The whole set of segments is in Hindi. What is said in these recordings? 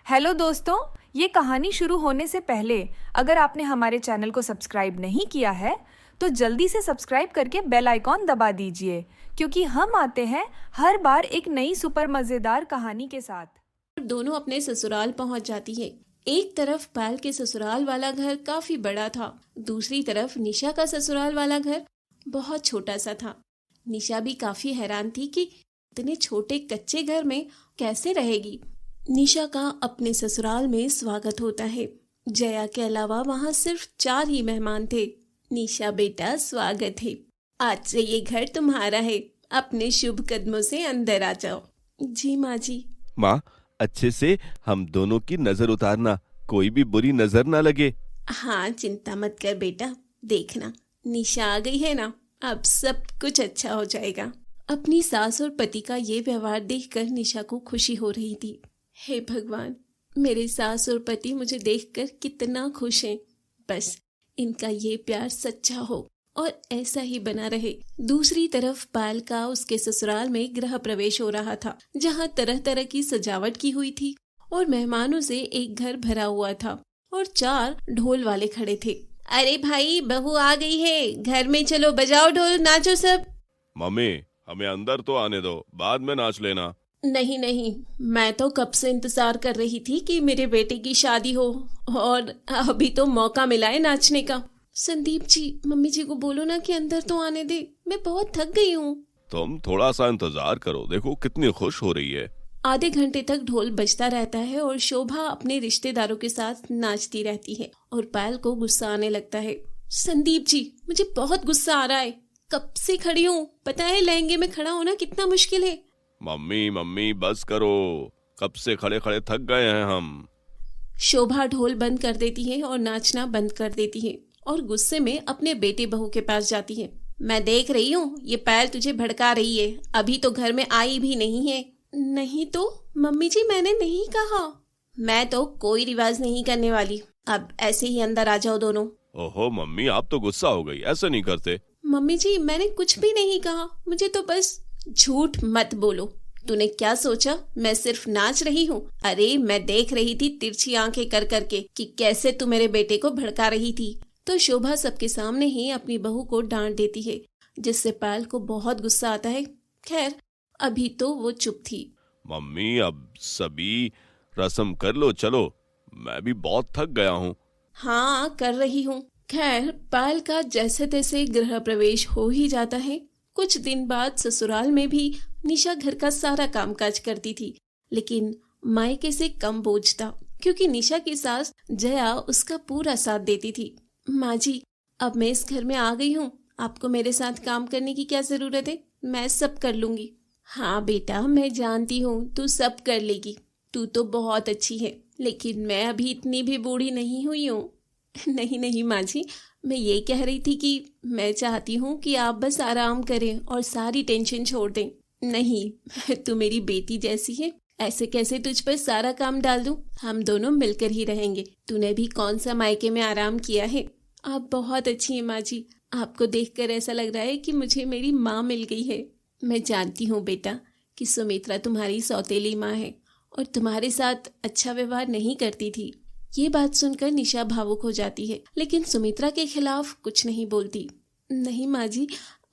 हेलो दोस्तों, ये कहानी शुरू होने से पहले अगर आपने हमारे चैनल को सब्सक्राइब नहीं किया है तो जल्दी से सब्सक्राइब करके बेल आइकॉन दबा दीजिए, क्योंकि हम आते हैं हर बार एक नई सुपर मज़ेदार कहानी के साथ। दोनों अपने ससुराल पहुंच जाती है। एक तरफ पायल के ससुराल वाला घर काफी बड़ा था, दूसरी तरफ निशा का ससुराल वाला घर बहुत छोटा सा था। निशा भी काफी हैरान थी कि इतने छोटे कच्चे घर में कैसे रहेगी। निशा का अपने ससुराल में स्वागत होता है। जया के अलावा वहाँ सिर्फ 4 ही मेहमान थे। निशा बेटा, स्वागत है। आज से ये घर तुम्हारा है। अपने शुभ कदमों से अंदर आ जाओ। जी माँ जी। माँ, अच्छे से हम दोनों की नजर उतारना, कोई भी बुरी नजर ना लगे। हाँ, चिंता मत कर बेटा, देखना निशा आ गई है ना, अब सब कुछ अच्छा हो जाएगा। अपनी सास और पति का ये व्यवहार देखकर निशा को खुशी हो रही थी। हे भगवान, मेरे सास और पति मुझे देखकर कितना खुश हैं। बस इनका ये प्यार सच्चा हो और ऐसा ही बना रहे। दूसरी तरफ पायल का उसके ससुराल में गृह प्रवेश हो रहा था, जहाँ तरह तरह की सजावट की हुई थी और मेहमानों से एक घर भरा हुआ था और 4 ढोल वाले खड़े थे। अरे भाई, बहू आ गई है, घर में चलो, बजाओ ढोल, नाचो सब। मम्मी, हमें अंदर तो आने दो, बाद में नाच लेना। नहीं नहीं, मैं तो कब से इंतजार कर रही थी कि मेरे बेटे की शादी हो और अभी तो मौका मिला है नाचने का। संदीप जी, मम्मी जी को बोलो ना कि अंदर तो आने दे, मैं बहुत थक गई हूँ। तुम थोड़ा सा इंतजार करो, देखो कितनी खुश हो रही है। आधे घंटे तक ढोल बजता रहता है और शोभा अपने रिश्तेदारों के साथ नाचती रहती है और पायल को गुस्सा आने लगता है। संदीप जी, मुझे बहुत गुस्सा आ रहा है, कब से खड़ी हूँ, पता है लहंगे में खड़ा होना कितना मुश्किल है। मम्मी बस करो, कब से खड़े खड़े थक गए हैं हम। शोभा ढोल बंद कर देती है और नाचना बंद कर देती है और गुस्से में अपने बेटे बहू के पास जाती है। मैं देख रही हूँ ये पायल तुझे भड़का रही है, अभी तो घर में आई भी नहीं है। नहीं तो मम्मी जी, मैंने नहीं कहा। मैं तो कोई रिवाज नहीं करने वाली, अब ऐसे ही अंदर आ जाओ दोनों। ओहो मम्मी, आप तो गुस्सा हो गई, ऐसे नहीं करते। मम्मी जी, मैंने कुछ भी नहीं कहा, मुझे तो बस। झूठ मत बोलो, तूने क्या सोचा मैं सिर्फ नाच रही हूँ? अरे मैं देख रही थी तिरछी आंखें कर करके कि कैसे तू मेरे बेटे को भड़का रही थी। तो शोभा सबके सामने ही अपनी बहू को डांट देती है, जिससे पायल को बहुत गुस्सा आता है। खैर, अभी तो वो चुप थी। मम्मी, अब सभी रस्म कर लो, चलो, मैं भी बहुत थक गया हूँ। हाँ, कर रही हूँ। खैर, पायल का जैसे तैसे गृह प्रवेश हो ही जाता है। कुछ दिन बाद ससुराल में भी निशा घर का सारा कामकाज करती थी, लेकिन मायके से कम बोझ था, क्योंकि निशा की सास जया उसका पूरा साथ देती थी। माँ जी, अब मैं इस घर में आ गई हूँ, आपको मेरे साथ काम करने की क्या जरूरत है, मैं सब कर लूंगी। हाँ बेटा, मैं जानती हूँ तू सब कर लेगी, तू तो बहुत अच्छी है, लेकिन मैं अभी इतनी भी बूढ़ी नहीं हुई हूँ। नहीं नहीं माँ जी, मैं ये कह रही थी कि मैं चाहती हूँ कि आप बस आराम करें और सारी टेंशन छोड़ दें। नहीं, तू मेरी बेटी जैसी है, ऐसे कैसे तुझ पर सारा काम डाल दूं? हम दोनों मिलकर ही रहेंगे। तूने भी कौन सा मायके में आराम किया है। आप बहुत अच्छी हैं माँ जी, आपको देखकर ऐसा लग रहा है कि मुझे मेरी माँ मिल गई है। मैं जानती हूँ बेटा कि सुमित्रा तुम्हारी सौतेली माँ है और तुम्हारे साथ अच्छा व्यवहार नहीं करती थी। ये बात सुनकर निशा भावुक हो जाती है, लेकिन सुमित्रा के खिलाफ कुछ नहीं बोलती। नहीं माँ जी,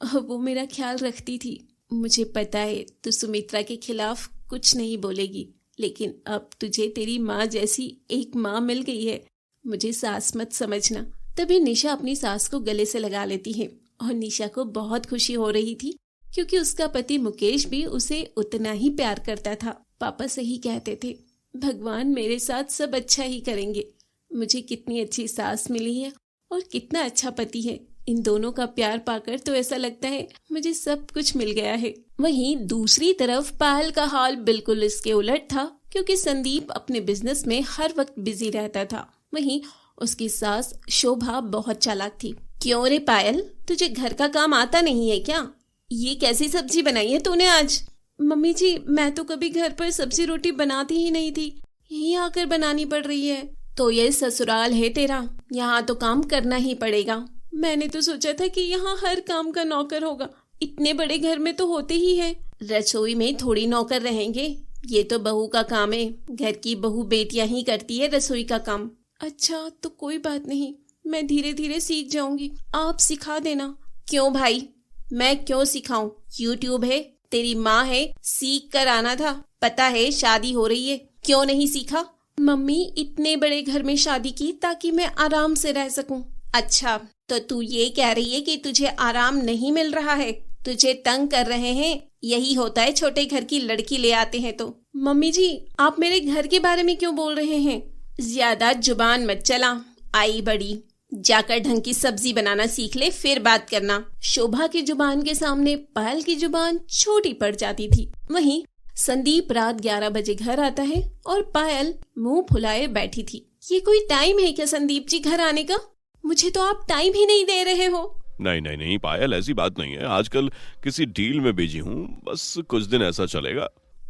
वो मेरा ख्याल रखती थी। मुझे पता है तू सुमित्रा के खिलाफ कुछ नहीं बोलेगी, लेकिन अब तुझे तेरी माँ जैसी एक माँ मिल गई है, मुझे सास मत समझना। तभी निशा अपनी सास को गले से लगा लेती है और निशा को बहुत खुशी हो रही थी, क्योंकि उसका पति मुकेश भी उसे उतना ही प्यार करता था। पापा सही कहते थे, भगवान मेरे साथ सब अच्छा ही करेंगे। मुझे कितनी अच्छी सास मिली है और कितना अच्छा पति है। इन दोनों का प्यार पाकर तो ऐसा लगता है मुझे सब कुछ मिल गया है। वहीं दूसरी तरफ पायल का हाल बिल्कुल इसके उलट था, क्योंकि संदीप अपने बिजनेस में हर वक्त बिजी रहता था। वहीं उसकी सास शोभा बहुत चालाक थी। क्यों रे पायल, तुझे घर का काम आता नहीं है क्या? ये कैसी सब्जी बनाई है तूने आज? मम्मी जी, मैं तो कभी घर पर सब्जी रोटी बनाती ही नहीं थी, यहीं आकर बनानी पड़ रही है। तो ये ससुराल है तेरा, यहाँ तो काम करना ही पड़ेगा। मैंने तो सोचा था कि यहाँ हर काम का नौकर होगा, इतने बड़े घर में तो होते ही है। रसोई में थोड़ी नौकर रहेंगे, ये तो बहू का काम है, घर की बहू बेटियां ही करती है रसोई का काम। अच्छा तो कोई बात नहीं, मैं धीरे धीरे सीख जाऊंगी, आप सिखा देना। क्यों भाई, मैं क्यों सिखाऊं? यूट्यूब है, तेरी माँ है, सीख कर आना था। पता है शादी हो रही है, क्यों नहीं सीखा? मम्मी इतने बड़े घर में शादी की ताकि मैं आराम से रह सकूं। अच्छा तो तू ये कह रही है कि तुझे आराम नहीं मिल रहा है, तुझे तंग कर रहे हैं? यही होता है छोटे घर की लड़की ले आते हैं तो। मम्मी जी आप मेरे घर के बारे में क्यों बोल रहे हैं? ज्यादा जुबान मत चला, आई बड़ी, जाकर ढंग की सब्जी बनाना सीख ले फिर बात करना। शोभा की जुबान के सामने पायल की जुबान छोटी पड़ जाती थी। वहीं संदीप रात 11 बजे घर आता है और पायल मुंह फुलाए बैठी थी। ये कोई टाइम है क्या संदीप जी घर आने का? मुझे तो आप टाइम ही नहीं दे रहे हो। नहीं नहीं नहीं पायल, ऐसी बात नहीं है। आजकल किसी डील में बिजी हूँ, बस कुछ दिन ऐसा चलेगा।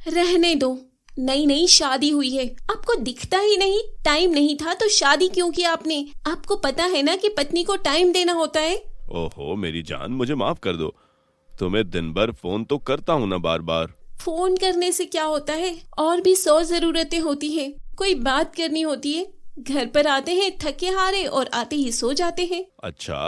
रहने दो, नई नई शादी हुई है, आपको दिखता ही नहीं? टाइम नहीं था तो शादी क्यों की आपने? आपको पता है ना कि पत्नी को टाइम देना होता है। ओहो मेरी जान, मुझे माफ कर दो। तुम्हें दिन भर फोन तो करता हूँ ना बार बार। फोन करने से क्या होता है, और भी 100 जरूरतें होती है। कोई बात करनी होती है, घर पर आते हैं थके हारे और आते ही सो जाते हैं। अच्छा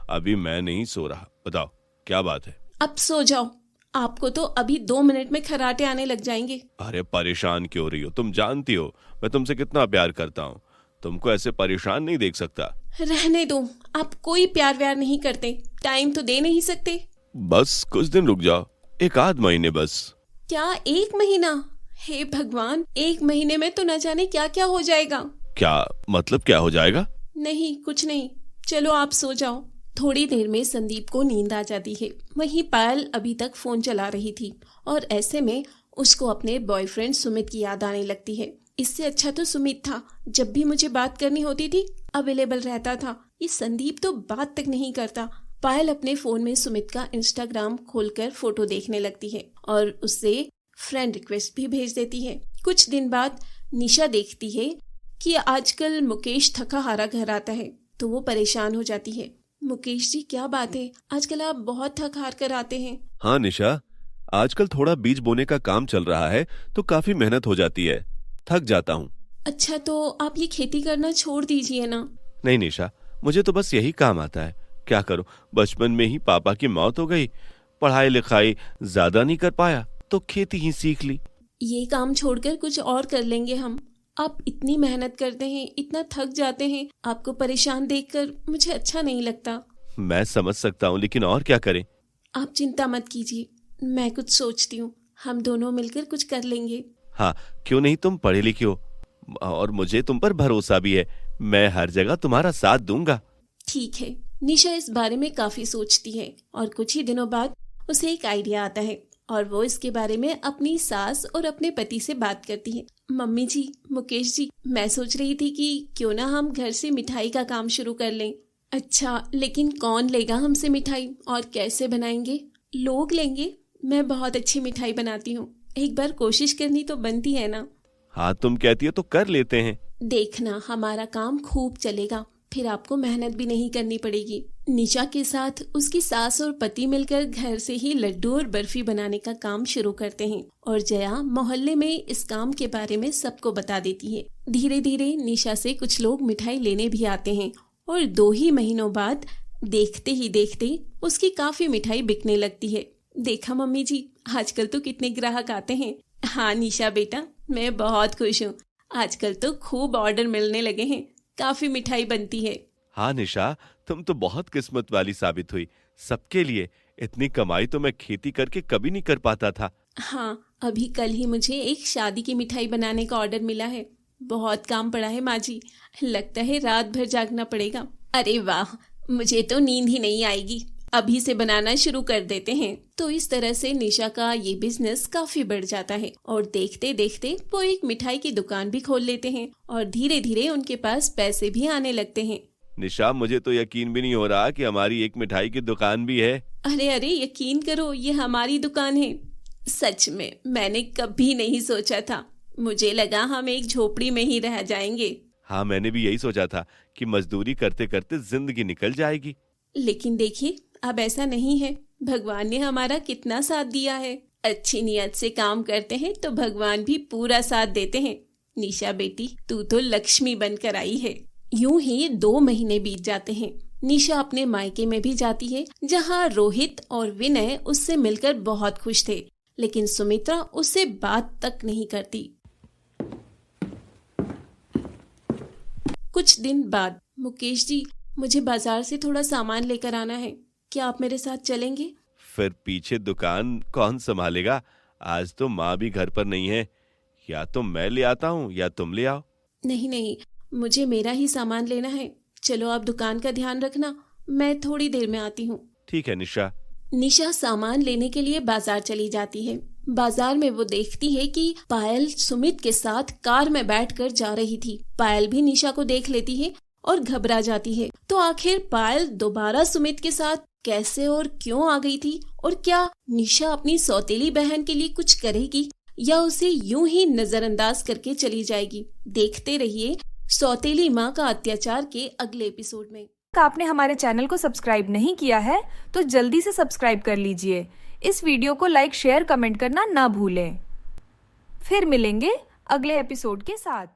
अभी मैं नहीं सो रहा, बताओ क्या बात है? अब सो जाओ, आपको तो अभी 2 मिनट में खर्राटे आने लग जाएंगे। अरे परेशान क्यों रही हो? तुम जानती हो मैं तुमसे कितना प्यार करता हूँ, तुमको ऐसे परेशान नहीं देख सकता। रहने दो, आप कोई प्यार व्यार नहीं करते, टाइम तो दे नहीं सकते। बस कुछ दिन रुक जाओ, 1 आध महीने बस। क्या 1 महीना? हे भगवान, 1 महीने में तो न जाने क्या क्या हो जाएगा। क्या मतलब, क्या हो जाएगा? नहीं कुछ नहीं, चलो आप सो जाओ। थोड़ी देर में संदीप को नींद आ जाती है। वहीं पायल अभी तक फोन चला रही थी और ऐसे में उसको अपने बॉयफ्रेंड सुमित की याद आने लगती है। इससे अच्छा तो सुमित था, जब भी मुझे बात करनी होती थी अवेलेबल रहता था। ये संदीप तो बात तक नहीं करता। पायल अपने फोन में सुमित का इंस्टाग्राम खोलकर फोटो देखने लगती है और उससे फ्रेंड रिक्वेस्ट भी भेज देती है। कुछ दिन बाद निशा देखती है कि आजकल मुकेश थका हारा घर आता है तो वो परेशान हो जाती है। मुकेश जी क्या बात है, आजकल आप बहुत थक हार कर आते हैं। हाँ निशा, आजकल थोड़ा बीज बोने का काम चल रहा है तो काफी मेहनत हो जाती है, थक जाता हूँ। अच्छा तो आप ये खेती करना छोड़ दीजिए ना। नहीं निशा, मुझे तो बस यही काम आता है, क्या करूँ, बचपन में ही पापा की मौत हो गई, पढ़ाई लिखाई ज्यादा नहीं कर पाया तो खेती ही सीख ली। ये काम छोड़कर कुछ और कर लेंगे हम। आप इतनी मेहनत करते हैं, इतना थक जाते हैं, आपको परेशान देखकर मुझे अच्छा नहीं लगता। मैं समझ सकता हूँ, लेकिन और क्या करें। आप चिंता मत कीजिए, मैं कुछ सोचती हूँ, हम दोनों मिलकर कुछ कर लेंगे। हाँ क्यों नहीं, तुम पढ़े लिखे हो और मुझे तुम पर भरोसा भी है, मैं हर जगह तुम्हारा साथ दूंगा। ठीक है। निशा इस बारे में काफी सोचती है और कुछ ही दिनों बाद उसे एक आइडिया आता है और वो इसके बारे में अपनी सास और अपने पति से बात करती है। मम्मी जी, मुकेश जी, मैं सोच रही थी कि क्यों ना हम घर से मिठाई का काम शुरू कर लें। अच्छा लेकिन कौन लेगा हमसे मिठाई और कैसे बनाएंगे? लोग लेंगे, मैं बहुत अच्छी मिठाई बनाती हूँ, एक बार कोशिश करनी तो बनती है ना। हाँ तुम कहती हो तो कर लेते हैं। देखना हमारा काम खूब चलेगा, फिर आपको मेहनत भी नहीं करनी पड़ेगी। निशा के साथ उसकी सास और पति मिलकर घर से ही लड्डू और बर्फी बनाने का काम शुरू करते हैं और जया मोहल्ले में इस काम के बारे में सबको बता देती है। धीरे धीरे निशा से कुछ लोग मिठाई लेने भी आते हैं और 2 ही महीनों बाद देखते ही देखते उसकी काफी मिठाई बिकने लगती है। देखा मम्मी जी, आजकल तो कितने ग्राहक आते हैं। हाँ निशा बेटा, मैं बहुत खुश हूँ, आजकल तो खूब ऑर्डर मिलने लगे हैं, काफी मिठाई बनती है। हाँ निशा, तुम तो बहुत किस्मत वाली साबित हुई, सबके लिए इतनी कमाई तो मैं खेती करके कभी नहीं कर पाता था। हाँ, अभी कल ही मुझे एक शादी की मिठाई बनाने का ऑर्डर मिला है। बहुत काम पड़ा है माँ जी, लगता है रात भर जागना पड़ेगा। अरे वाह, मुझे तो नींद ही नहीं आएगी, अभी से बनाना शुरू कर देते हैं। तो इस तरह से निशा का ये बिजनेस काफी बढ़ जाता है और देखते देखते वो एक मिठाई की दुकान भी खोल लेते हैं और धीरे धीरे उनके पास पैसे भी आने लगते हैं। निशा, मुझे तो यकीन भी नहीं हो रहा कि हमारी एक मिठाई की दुकान भी है। अरे अरे यकीन करो, ये हमारी दुकान है। सच में मैंने कभी नहीं सोचा था, मुझे लगा हम एक झोपड़ी में ही रह जाएंगे। हाँ मैंने भी यही सोचा था कि मजदूरी करते करते जिंदगी निकल जाएगी, लेकिन देखिए अब ऐसा नहीं है, भगवान ने हमारा कितना साथ दिया है। अच्छी नियत से काम करते हैं तो भगवान भी पूरा साथ देते हैं। निशा बेटी, तू तो लक्ष्मी बनकर आई है। यूं ही 2 महीने बीत जाते हैं। निशा अपने मायके में भी जाती है, जहां रोहित और विनय उससे मिलकर बहुत खुश थे, लेकिन सुमित्रा उससे बात तक नहीं करती। कुछ दिन बाद, मुकेश जी, मुझे बाजार से थोड़ा सामान लेकर आना है, क्या आप मेरे साथ चलेंगे? फिर पीछे दुकान कौन संभालेगा? आज तो माँ भी घर पर नहीं है। या तो मैं ले आता हूँ या तुम ले आओ। नहीं नहीं, मुझे मेरा ही सामान लेना है। चलो आप दुकान का ध्यान रखना, मैं थोड़ी देर में आती हूँ। ठीक है निशा। निशा सामान लेने के लिए बाजार चली जाती है। बाजार में वो देखती है कि पायल सुमित के साथ कार में बैठकर जा रही थी। पायल भी निशा को देख लेती है और घबरा जाती है। तो आखिर पायल दोबारा सुमित के साथ कैसे और क्यों आ गई थी, और क्या निशा अपनी सौतेली बहन के लिए कुछ करेगी या उसे यूं ही नजरअंदाज करके चली जाएगी? देखते रहिए सौतेली माँ का अत्याचार के अगले एपिसोड में। आपने हमारे चैनल को सब्सक्राइब नहीं किया है तो जल्दी से सब्सक्राइब कर लीजिए। इस वीडियो को लाइक, शेयर, कमेंट करना ना भूलें। फिर मिलेंगे अगले एपिसोड के साथ।